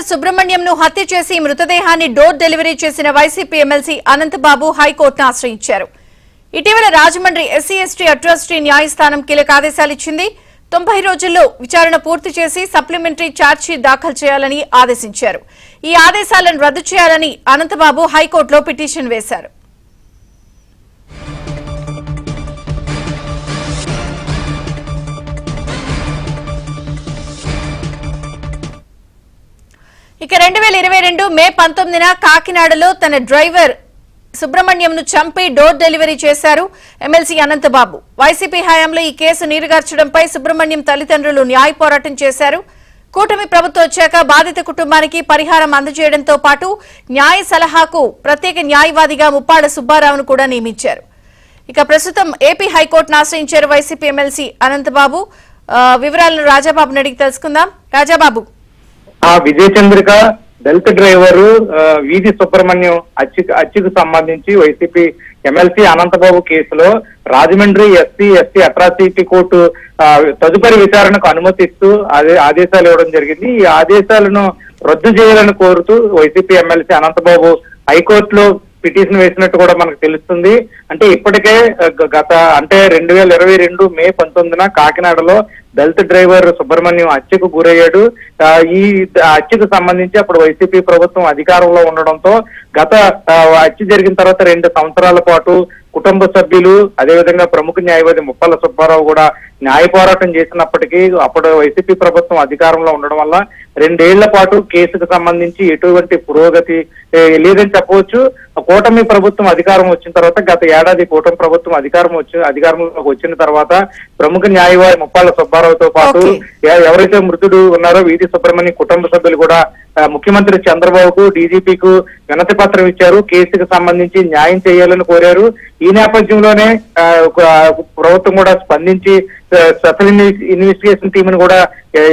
సుబ్రహ్మణ్యంను హత్య చేసి మృతదేహాన్ని డోర్ డెలివరీ చేసిన వైసీపీ ఎమ్మెల్సీ అనంతబాబు హైకోర్టును ఆశ్రయించారు. ఇటీవల రాజమండ్రి ఎస్సీ ఎస్టీ అట్రాసిటీ న్యాయస్థానం కీలక ఆదేశాలు ఇచ్చింది. 90 రోజుల్లో విచారణ పూర్తి చేసి సప్లిమెంటరీ ఛార్జ్షీట్ దాఖలు చేయాలని ఆదేశించారు. ఈ ఆదేశాలను రద్దు చేయాలని అనంతబాబు హైకోర్టులో పిటిషన్ వేశారు. ఇక 2022 మే 19న కాకినాడలో తన డ్రైవర్ సుబ్రహ్మణ్యంను చంపి డోర్ డెలివరీ చేశారు ఎమ్మెల్సీ అనంతబాబు. వైసీపీ హయాంలో ఈ కేసు నీరుగార్చడంపై సుబ్రహ్మణ్యం తల్లిదండ్రులు న్యాయ పోరాటం చేశారు. కూటమి ప్రభుత్వం వచ్చాక బాధిత కుటుంబానికి పరిహారం అందజేయడంతో పాటు న్యాయ సలహాకు ప్రత్యేక న్యాయవాదిగా ముప్పాడ సుబ్బారావును కూడా నియమించారు. ఇక ప్రస్తుతం ఏపీ హైకోర్టును ఆశ్రయించారు వైసీపీ ఎమ్మెల్సీ అనంతబాబు. వివరాలను రాజాబాబుని అడిగి తెలుసుకుందాం. రాజాబాబు, విజయ చంద్రిక దళిత డ్రైవర్ వీధి సుబ్రహ్మణ్యం హత్యకు సంబంధించి వైసీపీ ఎమ్మెల్సీ అనంతబాబు కేసులో Rajahmundry SC ST atrocity court తదుపరి విచారణకు అనుమతిస్తూ ఆదేశాలు ఇవ్వడం జరిగింది. ఈ ఆదేశాలను రద్దు చేయాలని కోరుతూ వైసీపీ ఎమ్మెల్సీ అనంతబాబు హైకోర్టులో పిటిషన్ వేసినట్టు కూడా మనకు తెలుస్తుంది. అంటే ఇప్పటికే 2022 మే 19న కాకినాడలో దళిత డ్రైవర్ సుబ్రహ్మణ్యం హత్యకు గురయ్యాడు. ఈ హత్యకు సంబంధించి అప్పుడు వైసీపీ ప్రభుత్వం అధికారంలో ఉండడంతో హత్య జరిగిన తర్వాత 2 సంవత్సరాల పాటు కుటుంబ సభ్యులు అదేవిధంగా ప్రముఖ న్యాయవాది ముప్పాల సుబ్బారావు కూడా న్యాయ పోరాటం చేసినప్పటికీ అప్పుడు వైసీపీ ప్రభుత్వం అధికారంలో ఉండడం వల్ల 2 ఏళ్ల పాటు కేసుకు సంబంధించి ఎటువంటి పురోగతి లేదని చెప్పవచ్చు. కూటమి ప్రభుత్వం అధికారం వచ్చిన తర్వాత గత ఏడాది కూటమి ప్రభుత్వం అధికారంలోకి వచ్చిన తర్వాత ప్రముఖ న్యాయవాది ముప్పాల సుబ్బారావుతో పాటు ఎవరైతే మృతుడు ఉన్నారో వీధి సుబ్రహ్మణ్యం కుటుంబ సభ్యులు కూడా ముఖ్యమంత్రి చంద్రబాబుకు డీజీపీకు వినతి పత్రం ఇచ్చారు. కేసుకు సంబంధించి న్యాయం చేయాలని కోరారు. ఈ నేపథ్యంలోనే ప్రభుత్వం కూడా స్పందించి స్పెషల్ ఇన్వెస్టిగేషన్ టీమ్ ను కూడా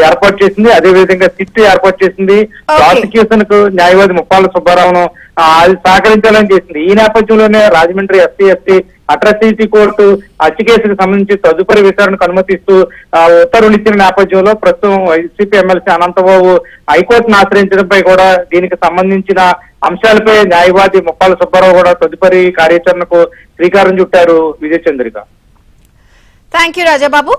ఏర్పాటు చేసింది. అదేవిధంగా సిట్ ఏర్పాటు చేసింది. ప్రాసిక్యూషన్ కు న్యాయవాది ముప్పాల సుబ్బారావును సహకరించాలని చేసింది. ఈ నేపథ్యంలోనే Rajahmundry SC ST atrocity court హత్య కేసుకు సంబంధించి తదుపరి విచారణకు అనుమతిస్తూ ఉత్తర్వులు ఇచ్చిన నేపథ్యంలో ప్రస్తుతం వైసీపీ ఎమ్మెల్సీ అనంతబాబు హైకోర్టును ఆశ్రయించడంపై కూడా దీనికి సంబంధించిన అంశాలపై న్యాయవాది ముప్పాల సుబ్బారావు కూడా తదుపరి కార్యాచరణకు శ్రీకారం చుట్టారు. విజయ చంద్రిక. Thank you Rajababu.